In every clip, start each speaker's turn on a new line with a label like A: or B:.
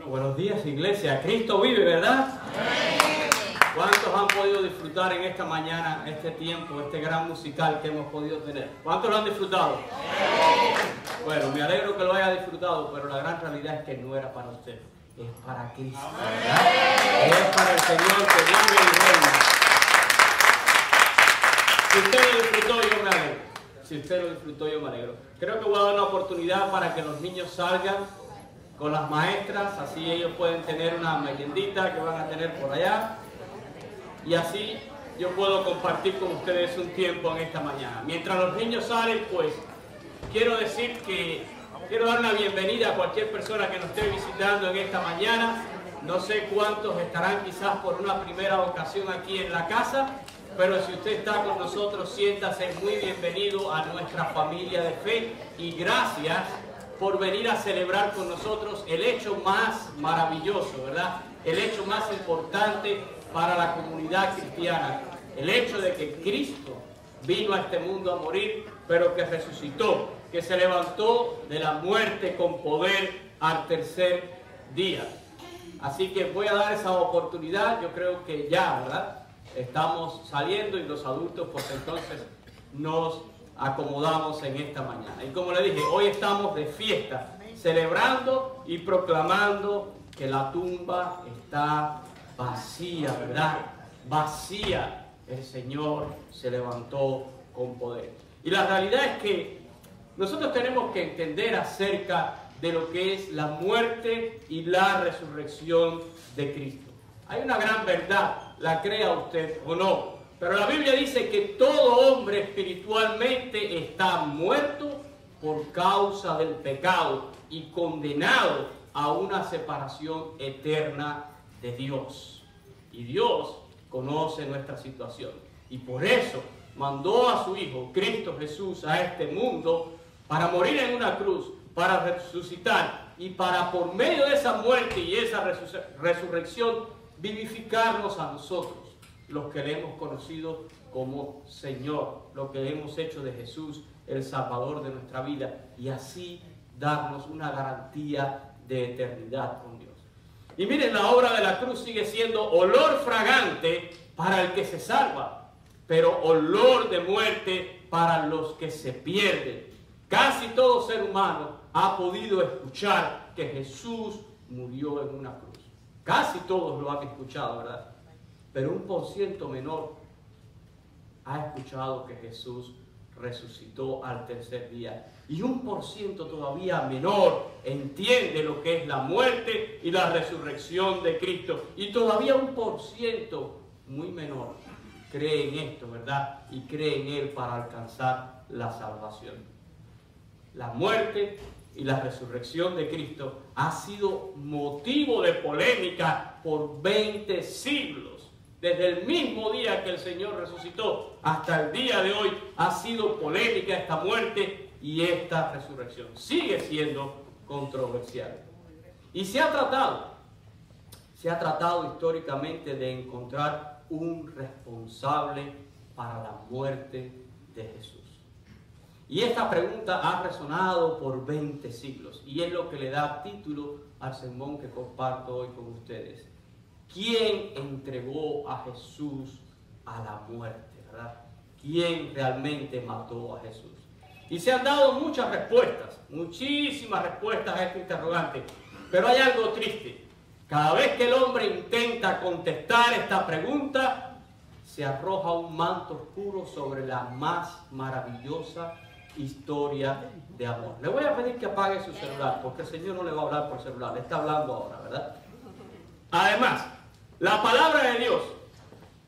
A: Buenos días, iglesia. Cristo vive, ¿verdad? ¿Cuántos han podido disfrutar en esta mañana, este tiempo, este gran musical que hemos podido tener? ¿Cuántos lo han disfrutado? Bueno, me alegro que lo haya disfrutado, pero la gran realidad es que no era para usted, es para Cristo, ¿verdad? Es para el Señor que vive y reina. Si usted lo disfrutó, yo me alegro. Si usted lo disfrutó, yo me alegro. Creo que voy a dar una oportunidad para que los niños salgan con las maestras, así ellos pueden tener una meriendita que van a tener por allá. Y así yo puedo compartir con ustedes un tiempo en esta mañana. Mientras los niños salen, pues quiero decir que quiero dar una bienvenida a cualquier persona que nos esté visitando en esta mañana. No sé cuántos estarán quizás por una primera ocasión aquí en la casa, pero si usted está con nosotros, siéntase muy bienvenido a nuestra familia de fe y gracias por venir a celebrar con nosotros el hecho más maravilloso, ¿verdad? El hecho más importante para la comunidad cristiana, el hecho de que Cristo vino a este mundo a morir, pero que resucitó, que se levantó de la muerte con poder al tercer día. Así que voy a dar esa oportunidad, yo creo que ya, ¿verdad? Estamos saliendo y los adultos pues entonces nos acomodamos en esta mañana. Y como le dije, hoy estamos de fiesta, celebrando y proclamando que la tumba está vacía, ¿verdad? Vacía. El Señor se levantó con poder. Y la realidad es que nosotros tenemos que entender acerca de lo que es la muerte y la resurrección de Cristo. Hay una gran verdad, la crea usted o no, pero la Biblia dice que todo hombre espiritualmente está muerto por causa del pecado y condenado a una separación eterna de Dios. Y Dios conoce nuestra situación. Y por eso mandó a su Hijo, Cristo Jesús, a este mundo para morir en una cruz, para resucitar y para por medio de esa muerte y esa resurrección vivificarnos a nosotros, los que le hemos conocido como Señor, lo que hemos hecho de Jesús el Salvador de nuestra vida y así darnos una garantía de eternidad con Dios. Y miren, la obra de la cruz sigue siendo olor fragante para el que se salva, pero olor de muerte para los que se pierden. Casi todo ser humano ha podido escuchar que Jesús murió en una cruz. Casi todos lo han escuchado, ¿verdad? Pero un % menor ha escuchado que Jesús resucitó al tercer día. Y un % todavía menor entiende lo que es la muerte y la resurrección de Cristo. Y todavía un % muy menor cree en esto, ¿verdad? Y cree en Él para alcanzar la salvación. La muerte y la resurrección de Cristo ha sido motivo de polémica por 20 siglos. Desde el mismo día que el Señor resucitó hasta el día de hoy ha sido polémica esta muerte y esta resurrección. Sigue siendo controversial. Y se ha tratado históricamente de encontrar un responsable para la muerte de Jesús. Y esta pregunta ha resonado por 20 siglos y es lo que le da título al sermón que comparto hoy con ustedes. ¿Quién entregó a Jesús a la muerte, verdad? ¿Quién realmente mató a Jesús? Y se han dado muchas respuestas, muchísimas respuestas a este interrogante. Pero hay algo triste. Cada vez que el hombre intenta contestar esta pregunta, se arroja un manto oscuro sobre la más maravillosa historia de amor. Le voy a pedir que apague su celular, porque el Señor no le va a hablar por celular, le está hablando ahora, ¿verdad? Además, la palabra de Dios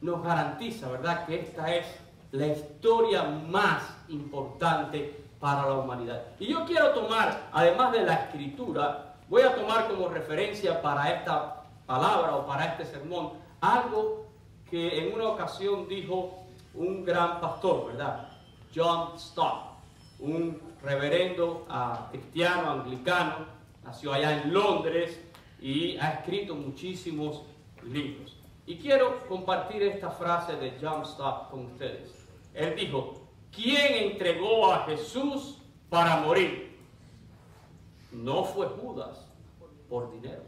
A: nos garantiza, ¿verdad?, que esta es la historia más importante para la humanidad. Y yo quiero tomar, además de la Escritura, voy a tomar como referencia para esta palabra o para este sermón, algo que en una ocasión dijo un gran pastor, ¿verdad? John Stott, un reverendo cristiano, anglicano, nació allá en Londres y ha escrito muchísimos libros. Y quiero compartir esta frase de John Stott con ustedes. Él dijo, ¿quién entregó a Jesús para morir? No fue Judas por dinero.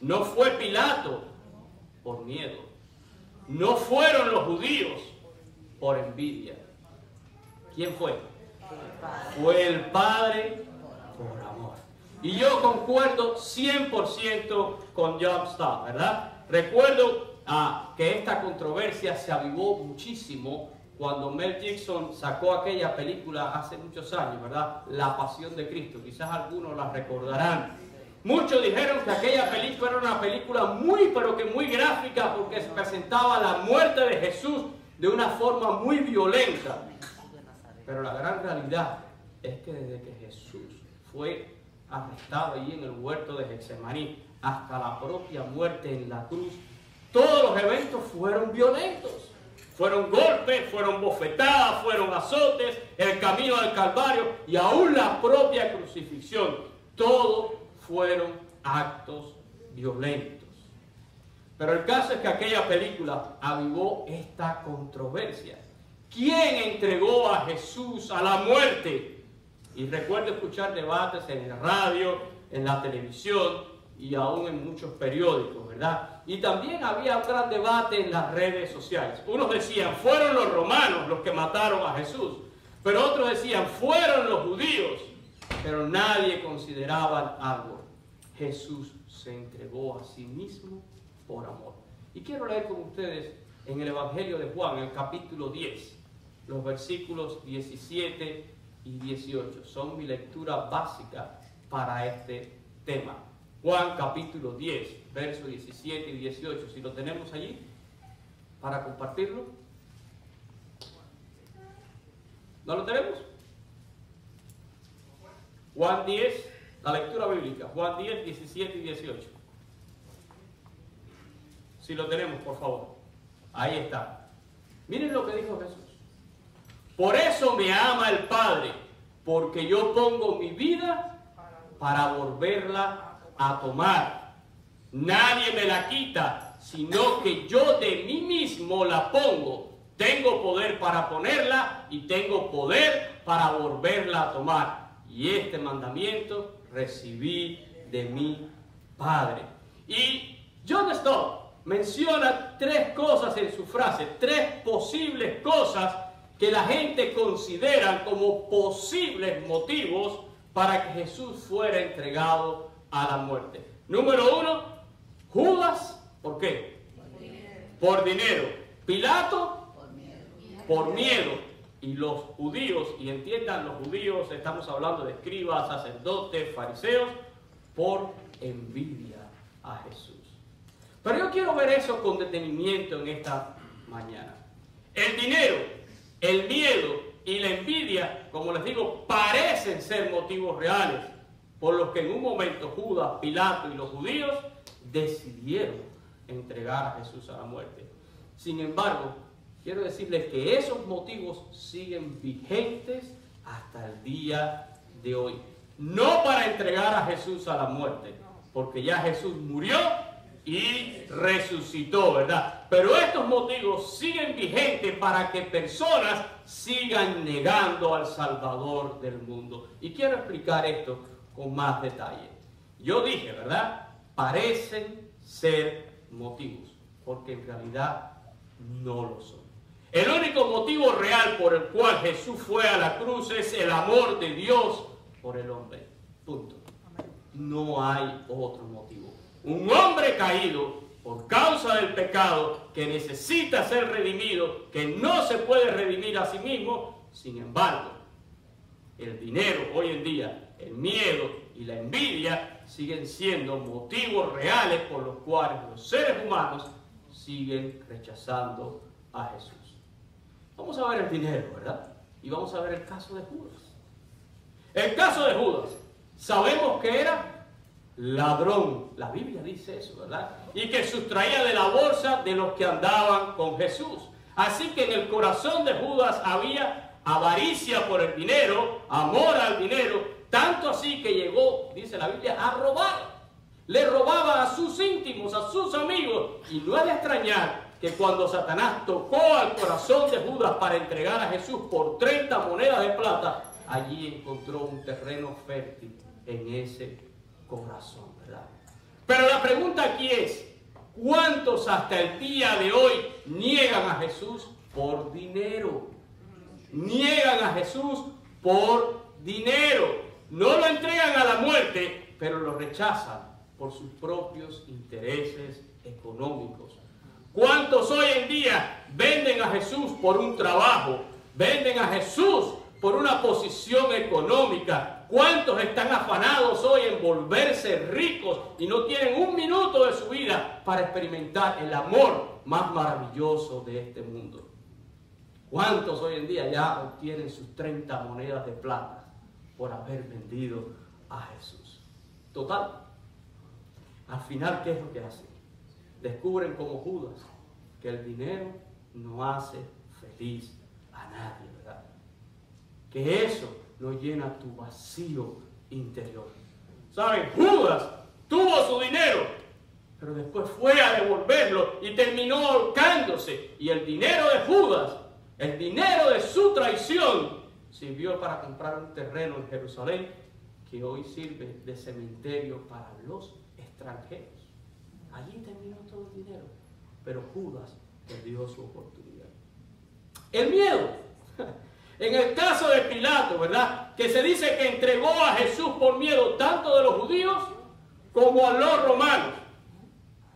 A: No fue Pilato por miedo. No fueron los judíos por envidia. ¿Quién fue? Fue el Padre por amor. Y yo concuerdo 100% con John Stott, ¿verdad? Recuerdo que esta controversia se avivó muchísimo cuando Mel Gibson sacó aquella película hace muchos años, ¿verdad? La Pasión de Cristo. Quizás algunos la recordarán. Muchos dijeron que aquella película era una película pero que muy gráfica, porque presentaba la muerte de Jesús de una forma muy violenta. Pero la gran realidad es que desde que Jesús fue arrestado allí en el huerto de Getsemaní hasta la propia muerte en la cruz, todos los eventos fueron violentos. Fueron golpes, fueron bofetadas, fueron azotes, el camino al Calvario y aún la propia crucifixión. Todo fueron actos violentos. Pero el caso es que aquella película avivó esta controversia. ¿Quién entregó a Jesús a la muerte? Y recuerdo escuchar debates en el radio, en la televisión y aún en muchos periódicos, ¿verdad? Y también había un gran debate en las redes sociales. Unos decían, fueron los romanos los que mataron a Jesús. Pero otros decían, fueron los judíos. Pero nadie consideraba algo. Jesús se entregó a sí mismo por amor. Y quiero leer con ustedes en el Evangelio de Juan, en el capítulo 10, los versículos 17 y 18. Son mi lectura básica para este tema. Juan capítulo 10, versos 17 y 18. Si lo tenemos allí para compartirlo. ¿No lo tenemos? Juan 10, la lectura bíblica. Juan 10, 17 y 18. Si lo tenemos, por favor. Ahí está. Miren lo que dijo Jesús. Por eso me ama el Padre, porque yo pongo mi vida para volverla a tomar. Nadie me la quita, sino que yo de mí mismo la pongo. Tengo poder para ponerla y tengo poder para volverla a tomar. Y este mandamiento recibí de mi Padre. Y John Stott menciona tres cosas en su frase, tres posibles cosas que la gente considera como posibles motivos para que Jesús fuera entregado a la muerte. Número uno, Judas, ¿por qué? Por dinero. Pilato, por miedo. Y los judíos, y entiendan los judíos, estamos hablando de escribas, sacerdotes, fariseos, por envidia a Jesús. Pero yo quiero ver eso con detenimiento en esta mañana. El dinero, el miedo y la envidia, como les digo, parecen ser motivos reales por los que en un momento Judas, Pilato y los judíos decidieron entregar a Jesús a la muerte. Sin embargo, quiero decirles que esos motivos siguen vigentes hasta el día de hoy. No para entregar a Jesús a la muerte, porque ya Jesús murió y resucitó, ¿verdad? Pero estos motivos siguen vigentes para que personas sigan negando al Salvador del mundo. Y quiero explicar esto con más detalle. Yo dije, ¿verdad? Parecen ser motivos, porque en realidad no lo son. El único motivo real por el cual Jesús fue a la cruz es el amor de Dios por el hombre. Punto. No hay otro motivo. Un hombre caído por causa del pecado que necesita ser redimido, que no se puede redimir a sí mismo. Sin embargo, el dinero hoy en día, el miedo y la envidia siguen siendo motivos reales por los cuales los seres humanos siguen rechazando a Jesús. Vamos a ver el dinero, ¿verdad? Y vamos a ver el caso de Judas. El caso de Judas, sabemos que era ladrón. La Biblia dice eso, ¿verdad? Y que sustraía de la bolsa de los que andaban con Jesús. Así que en el corazón de Judas había avaricia por el dinero, amor al dinero, tanto así que llegó, dice la Biblia, a robar. Le robaba a sus íntimos, a sus amigos. Y no es de extrañar que cuando Satanás tocó al corazón de Judas para entregar a Jesús por 30 monedas de plata, allí encontró un terreno fértil en ese corazón, ¿verdad? Pero la pregunta aquí es, ¿cuántos hasta el día de hoy niegan a Jesús por dinero? Niegan a Jesús por dinero. No lo entregan a la muerte, pero lo rechazan por sus propios intereses económicos. ¿Cuántos hoy en día venden a Jesús por un trabajo? Venden a Jesús por una posición económica. ¿Cuántos están afanados hoy en volverse ricos y no tienen un minuto de su vida para experimentar el amor más maravilloso de este mundo? ¿Cuántos hoy en día ya obtienen sus 30 monedas de plata por haber vendido a Jesús? Total. Al final, ¿qué es lo que hacen? Descubren como Judas que el dinero no hace feliz a nadie, ¿verdad? Que eso no llena tu vacío interior. ¿Saben? Judas tuvo su dinero, pero después fue a devolverlo y terminó ahorcándose. Y el dinero de Judas, el dinero de su traición, sirvió para comprar un terreno en Jerusalén que hoy sirve de cementerio para los extranjeros. Allí terminó todo el dinero, pero Judas perdió su oportunidad. El miedo. En el caso de Pilato, ¿verdad? Que se dice que entregó a Jesús por miedo tanto de los judíos como a los romanos.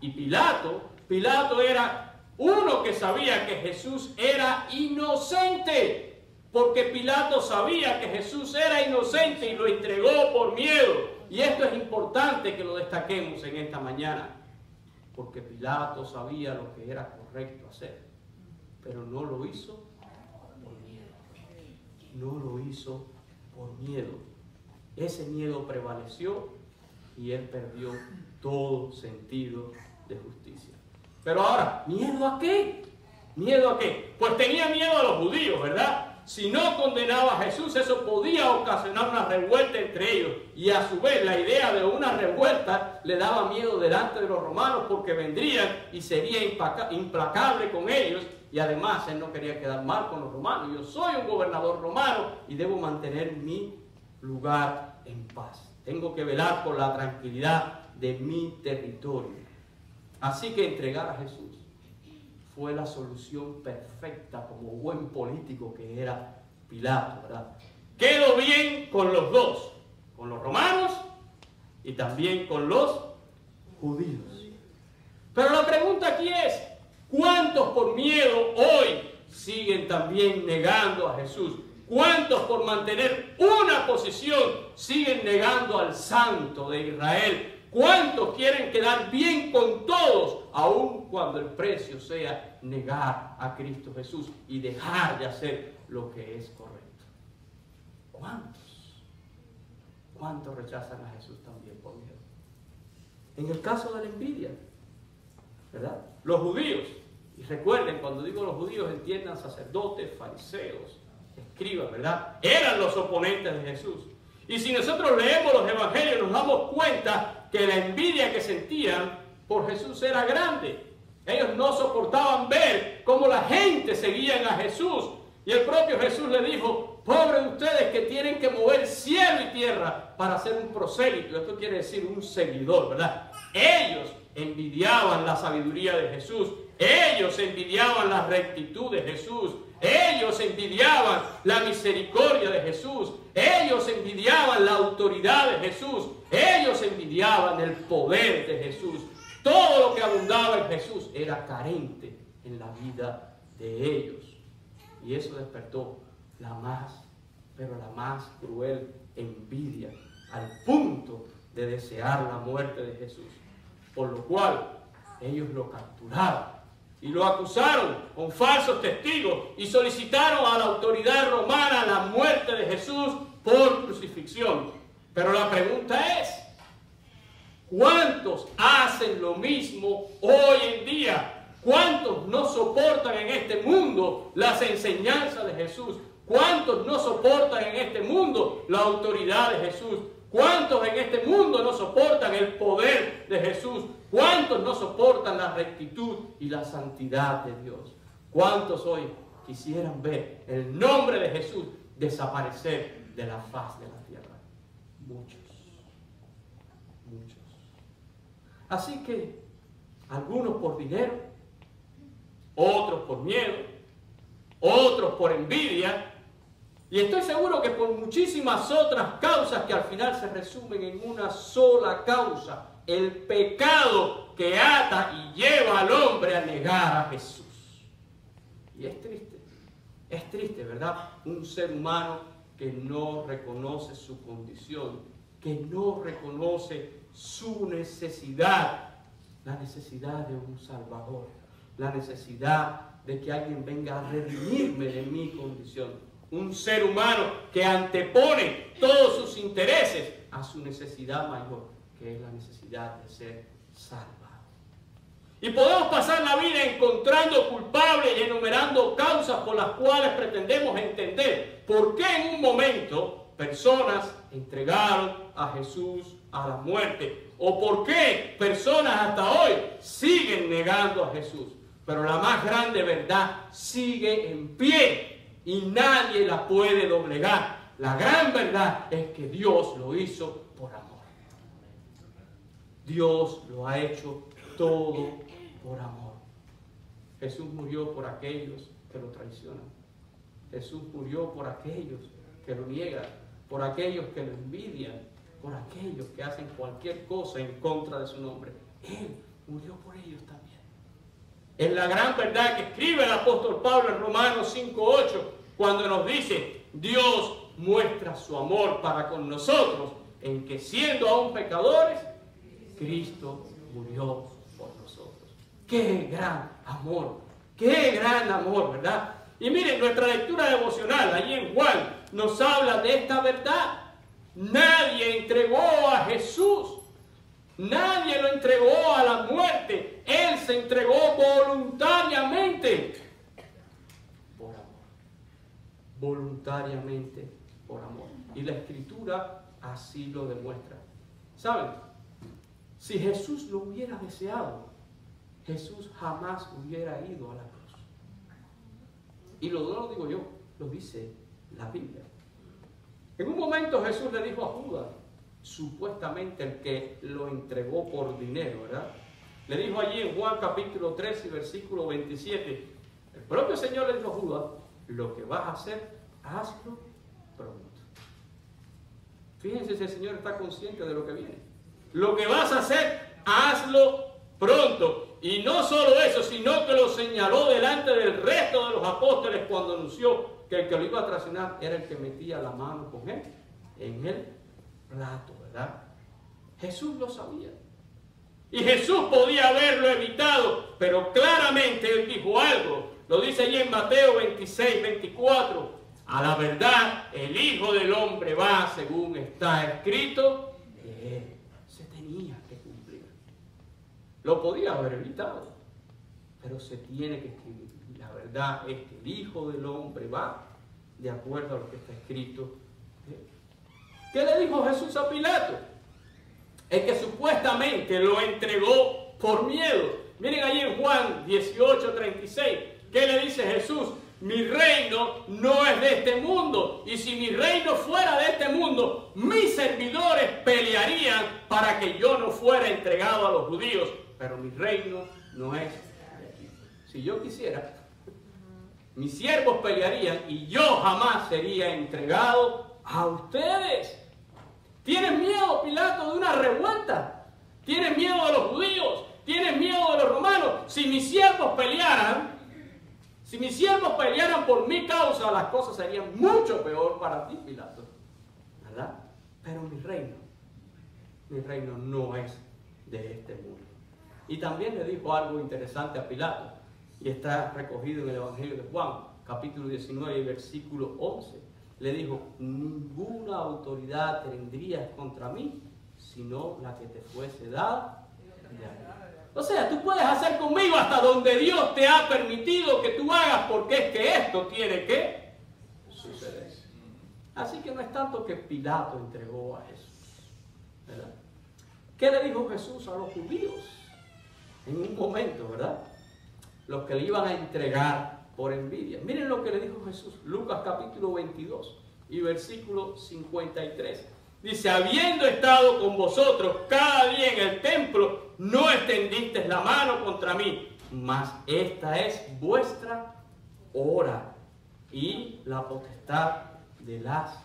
A: Y Pilato era uno que sabía que Jesús era inocente, porque Pilato sabía que Jesús era inocente y lo entregó por miedo. Y esto es importante que lo destaquemos en esta mañana, porque Pilato sabía lo que era correcto hacer, pero no lo hizo por miedo. No lo hizo por miedo. Ese miedo prevaleció y él perdió todo sentido de justicia. Pero ahora, ¿miedo a qué? ¿Miedo a qué? Pues tenía miedo a los judíos, ¿verdad? Si no condenaba a Jesús, eso podía ocasionar una revuelta entre ellos. Y a su vez, la idea de una revuelta le daba miedo delante de los romanos, porque vendrían y sería implacable con ellos. Y además, él no quería quedar mal con los romanos. Yo soy un gobernador romano y debo mantener mi lugar en paz. Tengo que velar por la tranquilidad de mi territorio. Así que entregar a Jesús fue la solución perfecta, como buen político que era Pilato, ¿verdad? Quedó bien con los dos, con los romanos y también con los judíos. Pero la pregunta aquí es, ¿cuántos por miedo hoy siguen también negando a Jesús? ¿Cuántos por mantener una posición siguen negando al Santo de Israel? ¿Cuántos quieren quedar bien con todos, aun cuando el precio sea negar a Cristo Jesús y dejar de hacer lo que es correcto? ¿Cuántos? ¿Cuántos rechazan a Jesús también por miedo? En el caso de la envidia, ¿verdad? Los judíos, y recuerden, cuando digo los judíos, entiendan sacerdotes, fariseos, escribas, ¿verdad? Eran los oponentes de Jesús. Y si nosotros leemos los evangelios, nos damos cuenta que la envidia que sentían por Jesús era grande. Ellos no soportaban ver cómo la gente seguía a Jesús. Y el propio Jesús le dijo, pobres de ustedes que tienen que mover cielo y tierra para ser un prosélito. Esto quiere decir un seguidor, ¿verdad? Ellos envidiaban la sabiduría de Jesús. Ellos envidiaban la rectitud de Jesús. Ellos envidiaban la misericordia de Jesús. Ellos envidiaban la autoridad de Jesús. Ellos envidiaban el poder de Jesús. Todo lo que abundaba en Jesús era carente en la vida de ellos. Y eso despertó la más cruel envidia, al punto de desear la muerte de Jesús. Por lo cual ellos lo capturaron y lo acusaron con falsos testigos y solicitaron a la autoridad romana la muerte de Jesús por crucifixión. Pero la pregunta es, ¿cuántos hacen lo mismo hoy en día? ¿Cuántos no soportan en este mundo las enseñanzas de Jesús? ¿Cuántos no soportan en este mundo la autoridad de Jesús? ¿Cuántos en este mundo no soportan el poder de Jesús? ¿Cuántos no soportan la rectitud y la santidad de Dios? ¿Cuántos hoy quisieran ver el nombre de Jesús desaparecer de la faz de la tierra? Muchos. Muchos. Así que algunos por dinero, otros por miedo, otros por envidia, y estoy seguro que por muchísimas otras causas que al final se resumen en una sola causa: el pecado que ata y lleva al hombre a negar a Jesús. Y es triste, ¿verdad? Un ser humano que no reconoce su condición, que no reconoce su necesidad, la necesidad de un Salvador, la necesidad de que alguien venga a redimirme de mi condición. Un ser humano que antepone todos sus intereses a su necesidad mayor, que es la necesidad de ser salvado. Y podemos pasar la vida encontrando culpables y enumerando causas por las cuales pretendemos entender por qué en un momento personas entregaron a Jesús a la muerte, o por qué personas hasta hoy siguen negando a Jesús. Pero la más grande verdad sigue en pie y nadie la puede doblegar. La gran verdad es que Dios lo hizo por amor. Dios lo ha hecho todo por amor. Jesús murió por aquellos que lo traicionan. Jesús murió por aquellos que lo niegan, por aquellos que lo envidian, por aquellos que hacen cualquier cosa en contra de su nombre. Él murió por ellos también. Es la gran verdad que escribe el apóstol Pablo en Romanos 5:8, cuando nos dice: Dios muestra su amor para con nosotros en que, siendo aún pecadores, Cristo murió por nosotros. ¡Qué gran amor! ¡Qué gran amor!, ¿verdad? Y miren, nuestra lectura devocional allí en Juan nos habla de esta verdad. Nadie entregó a Jesús. Nadie lo entregó a la muerte. Él se entregó voluntariamente por amor. Voluntariamente por amor. Y la Escritura así lo demuestra. ¿Saben? Si Jesús lo hubiera deseado, Jesús jamás hubiera ido a la cruz. Y no lo digo yo, lo dice la Biblia. En un momento Jesús le dijo a Judas, supuestamente el que lo entregó por dinero, ¿verdad? Le dijo allí en Juan capítulo 13, versículo 27, el propio Señor le dijo a Judas: lo que vas a hacer, hazlo pronto. Fíjense si el Señor está consciente de lo que viene. Lo que vas a hacer, hazlo pronto. Y no solo eso, sino que lo señaló delante del resto de los apóstoles cuando anunció que el que lo iba a traicionar era el que metía la mano con él en el plato, ¿verdad? Jesús lo sabía. Y Jesús podía haberlo evitado, pero claramente Él dijo algo. Lo dice allí en Mateo 26, 24. A la verdad, el Hijo del Hombre va según está escrito de Él. Se tenía que cumplir. Lo podía haber evitado, pero se tiene que escribir. La verdad es que el Hijo del Hombre va de acuerdo a lo que está escrito. ¿Qué le dijo Jesús a Pilato? El que supuestamente lo entregó por miedo. Miren allí en Juan 18:36. ¿Qué le dice Jesús? Mi reino no es de este mundo. Y si mi reino fuera de este mundo, mis servidores pelearían para que yo no fuera entregado a los judíos. Pero mi reino no es de aquí. Si yo quisiera, mis siervos pelearían y yo jamás sería entregado a ustedes. ¿Tienes miedo, Pilato, de una revuelta? ¿Tienes miedo de los judíos? ¿Tienes miedo de los romanos? Si mis siervos pelearan por mi causa, las cosas serían mucho peor para ti, Pilato, ¿verdad? Pero mi reino no es de este mundo. Y también le dijo algo interesante a Pilato, y está recogido en el Evangelio de Juan, capítulo 19, versículo 11. Le dijo: ninguna autoridad tendrías contra mí, sino la que te fuese dada de arriba. O sea, tú puedes hacer conmigo hasta donde Dios te ha permitido que tú hagas, porque es que esto tiene que suceder. Así que no es tanto que Pilato entregó a Jesús, ¿verdad? ¿Qué le dijo Jesús a los judíos? En un momento, ¿verdad? Los que le iban a entregar por envidia. Miren lo que le dijo Jesús, Lucas capítulo 22 y versículo 53. Dice: habiendo estado con vosotros cada día en el templo, no extendisteis la mano contra mí, mas esta es vuestra hora y la potestad de las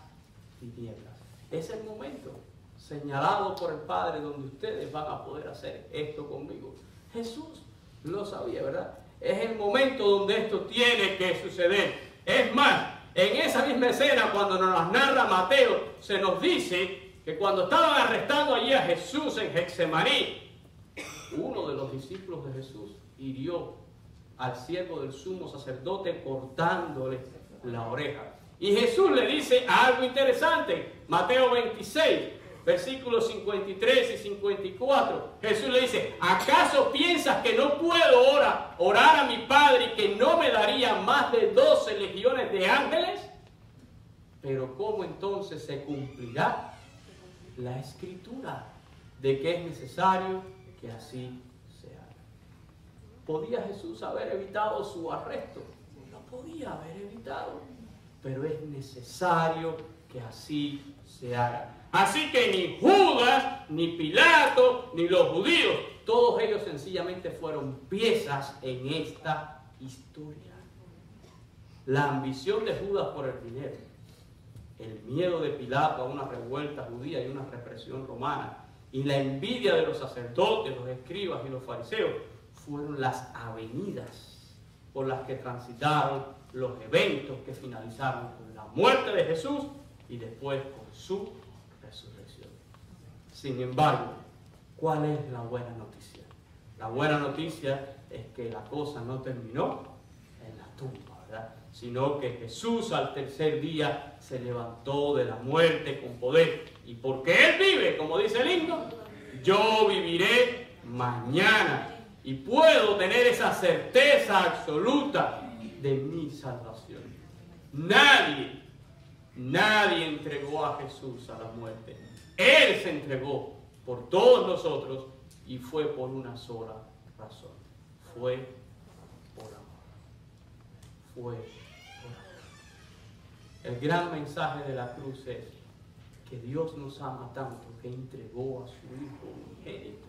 A: tinieblas. Es el momento señalado por el Padre donde ustedes van a poder hacer esto conmigo. Jesús lo sabía, ¿verdad? Es el momento donde esto tiene que suceder. Es más, en esa misma escena, cuando nos las narra Mateo, se nos dice que cuando estaban arrestando allí a Jesús en Getsemaní, uno de los discípulos de Jesús hirió al siervo del sumo sacerdote cortándole la oreja. Y Jesús le dice algo interesante. Mateo 26, versículos 53 y 54. Jesús le dice: ¿acaso piensas que no puedo orar a mi Padre y que no me daría más de 12 legiones de ángeles? Pero ¿cómo entonces se cumplirá la Escritura de que es necesario que así se haga? ¿Podía Jesús haber evitado su arresto? No podía haber evitado, pero es necesario que así se haga. Así que ni Judas, ni Pilato, ni los judíos, todos ellos sencillamente fueron piezas en esta historia. La ambición de Judas por el dinero, el miedo de Pilato a una revuelta judía y una represión romana, y la envidia de los sacerdotes, los escribas y los fariseos, fueron las avenidas por las que transitaron los eventos que finalizaron con la muerte de Jesús y después con su resurrección. Sin embargo, ¿cuál es la buena noticia? La buena noticia es que la cosa no terminó en la tumba, ¿verdad? Sino que Jesús al tercer día se levantó de la muerte con poder. Y porque Él vive, como dice el himno, yo viviré mañana. Y puedo tener esa certeza absoluta de mi salvación. Nadie entregó a Jesús a la muerte. Él se entregó por todos nosotros y fue por una sola razón. Fue por amor. Fue por amor. El gran mensaje de la cruz es que Dios nos ama tanto que entregó a su Hijo unigénito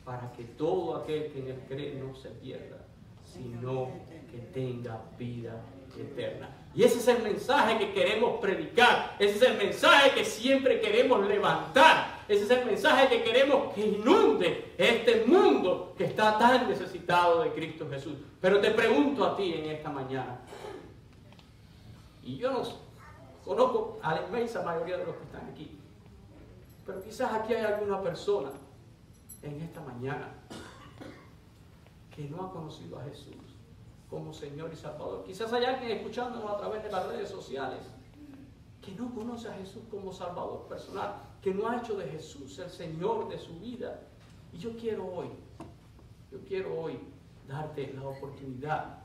A: para que todo aquel que en Él cree no se pierda, sino que tenga vida eterna. Y ese es el mensaje que queremos predicar. Ese es el mensaje que siempre queremos levantar. Ese es el mensaje que queremos que inunde este mundo que está tan necesitado de Cristo Jesús. Pero te pregunto a ti en esta mañana, y yo no conozco a la inmensa mayoría de los que están aquí, pero quizás aquí hay alguna persona en esta mañana que no ha conocido a Jesús como Señor y Salvador. Quizás hay alguien escuchándonos a través de las redes sociales que no conoce a Jesús como Salvador personal, que no ha hecho de Jesús el Señor de su vida. Y yo quiero hoy darte la oportunidad,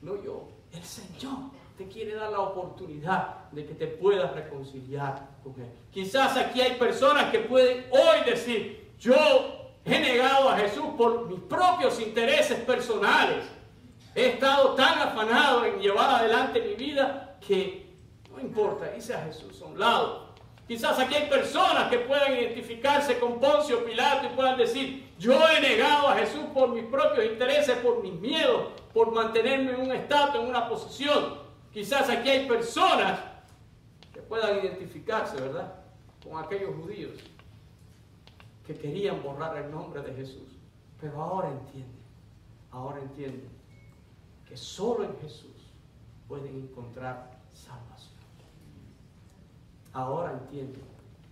A: no yo, el Señor te quiere dar la oportunidad de que te puedas reconciliar con Él. Quizás aquí hay personas que pueden hoy decir: yo he negado a Jesús por mis propios intereses personales. He estado tan afanado en llevar adelante mi vida que no importa, hice a Jesús a un lado. Quizás aquí hay personas que puedan identificarse con Poncio Pilato y puedan decir: yo he negado a Jesús por mis propios intereses, por mis miedos, por mantenerme en un estatus, en una posición. Quizás aquí hay personas que puedan identificarse, ¿verdad?, con aquellos judíos que querían borrar el nombre de Jesús. Pero ahora entienden que solo en Jesús pueden encontrar salvación. Ahora entienden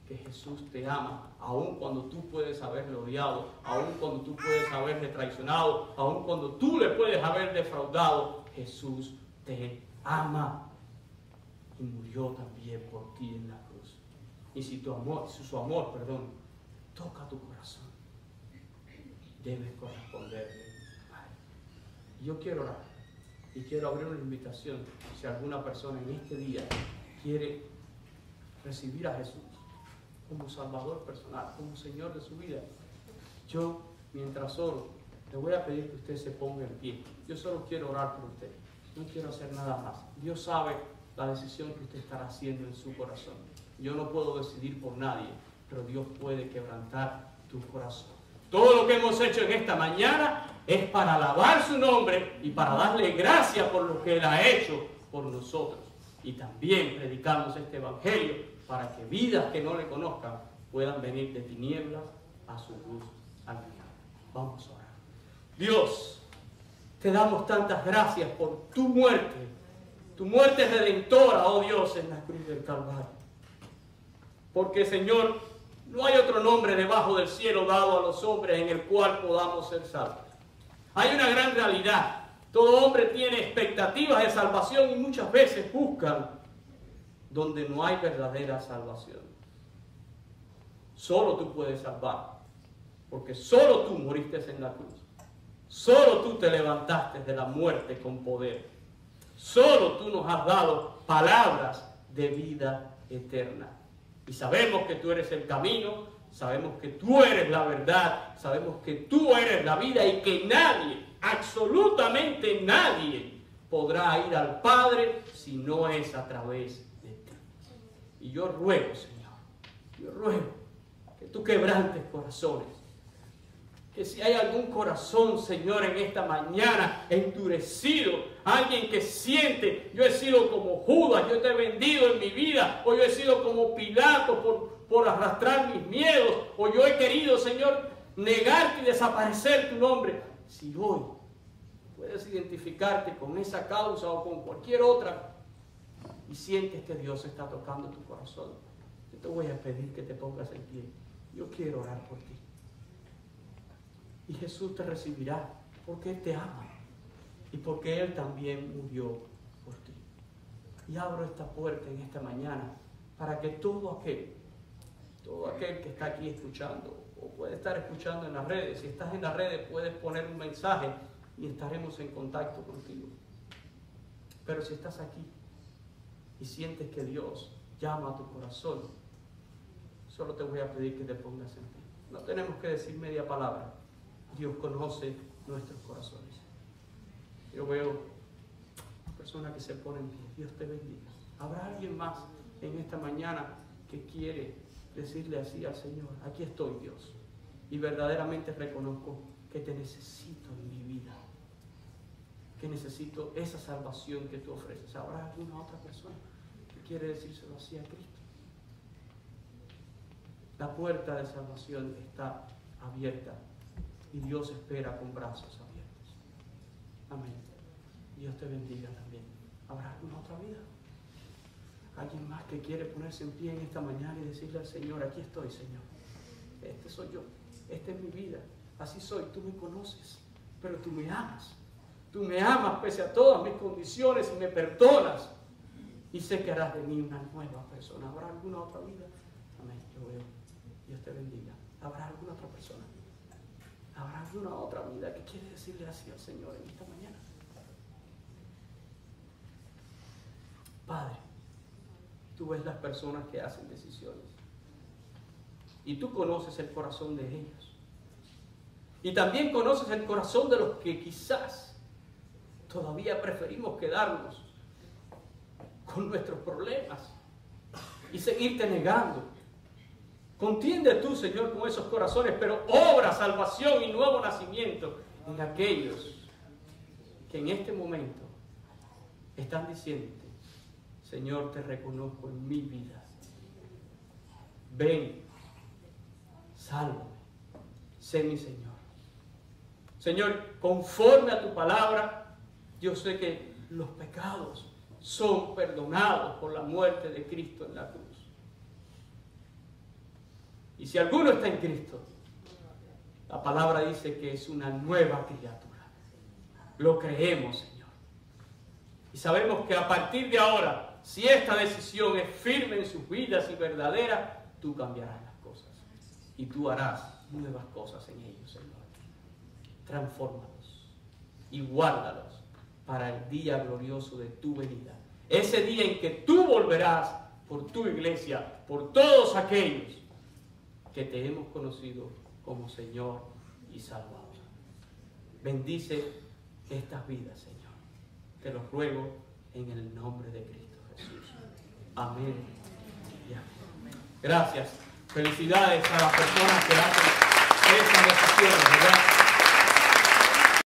A: que Jesús te ama, aun cuando tú puedes haberle odiado, aun cuando tú puedes haberle traicionado, aun cuando tú le puedes haber defraudado. Jesús te ama y murió también por ti en la cruz. Y si su amor toca tu corazón, debes corresponderle a Él. Yo quiero orar y quiero abrir una invitación. Si alguna persona en este día quiere recibir a Jesús como Salvador personal, como Señor de su vida, yo, mientras oro, le voy a pedir que usted se ponga en pie. Yo solo quiero orar por usted. No quiero hacer nada más. Dios sabe la decisión que usted estará haciendo en su corazón. Yo no puedo decidir por nadie, pero Dios puede quebrantar tu corazón. Todo lo que hemos hecho en esta mañana es para alabar su nombre y para darle gracias por lo que Él ha hecho por nosotros. Y también predicamos este evangelio para que vidas que no le conozcan puedan venir de tinieblas a su luz admirable. Vamos a orar. Dios, te damos tantas gracias por tu muerte redentora, oh Dios, en la cruz del Calvario. Porque, Señor, no hay otro nombre debajo del cielo dado a los hombres en el cual podamos ser salvos. Hay una gran realidad. Todo hombre tiene expectativas de salvación y muchas veces buscan donde no hay verdadera salvación. Solo tú puedes salvar, porque solo tú moriste en la cruz. Solo tú te levantaste de la muerte con poder. Solo tú nos has dado palabras de vida eterna. Y sabemos que tú eres el camino, sabemos que tú eres la verdad, sabemos que tú eres la vida y que nadie, absolutamente nadie, podrá ir al Padre si no es a través de ti. Y yo ruego, Señor, yo ruego que tú quebrantes corazones. Que si hay algún corazón, Señor, en esta mañana endurecido, alguien que siente, yo he sido como Judas, yo te he vendido en mi vida, o yo he sido como Pilato por arrastrar mis miedos, o yo he querido, Señor, negarte y desaparecer tu nombre. Si hoy puedes identificarte con esa causa o con cualquier otra y sientes que Dios está tocando tu corazón, yo te voy a pedir que te pongas en pie. Yo quiero orar por ti. Y Jesús te recibirá porque Él te ama y porque Él también murió por ti. Y abro esta puerta en esta mañana para que todo aquel que está aquí escuchando o puede estar escuchando en las redes, si estás en las redes puedes poner un mensaje y estaremos en contacto contigo. Pero si estás aquí y sientes que Dios llama a tu corazón, solo te voy a pedir que te pongas en pie. No tenemos que decir media palabra. Dios conoce nuestros corazones. Yo veo personas que se ponen en pie. Dios te bendiga. ¿Habrá alguien más en esta mañana que quiere decirle así al Señor? Aquí estoy, Dios. Y verdaderamente reconozco que te necesito en mi vida. Que necesito esa salvación que tú ofreces. ¿Habrá alguna otra persona que quiere decírselo así a Cristo? La puerta de salvación está abierta. Y Dios espera con brazos abiertos. Amén. Dios te bendiga también. ¿Habrá alguna otra vida? ¿Alguien más que quiere ponerse en pie en esta mañana y decirle al Señor, aquí estoy, Señor? Este soy yo. Esta es mi vida. Así soy. Tú me conoces, pero tú me amas. Tú me amas pese a todas mis condiciones y me perdonas. Y sé que harás de mí una nueva persona. ¿Habrá alguna otra vida? Amén. Yo veo. Dios te bendiga. ¿Habrá alguna otra persona? ¿Habrá alguna otra vida que quiere decirle así al Señor en esta mañana? Padre, tú ves las personas que hacen decisiones. Y tú conoces el corazón de ellos. Y también conoces el corazón de los que quizás todavía preferimos quedarnos con nuestros problemas y seguirte negando. Contiende tú, Señor, con esos corazones, pero obra salvación y nuevo nacimiento en aquellos que en este momento están diciéndote, Señor, te reconozco en mi vida. Ven, sálvame, sé mi Señor. Señor, conforme a tu palabra, yo sé que los pecados son perdonados por la muerte de Cristo en la cruz. Y si alguno está en Cristo, la palabra dice que es una nueva criatura. Lo creemos, Señor. Y sabemos que a partir de ahora, si esta decisión es firme en sus vidas y verdadera, tú cambiarás las cosas. Y tú harás nuevas cosas en ellos, Señor. Transfórmalos y guárdalos para el día glorioso de tu venida. Ese día en que tú volverás por tu iglesia, por todos aquellos que te hemos conocido como Señor y Salvador. Bendice estas vidas, Señor. Te lo ruego en el nombre de Cristo Jesús. Amén. Y amén. Gracias. Felicidades a las personas que hacen esta decisión. bendiciones, ¿verdad?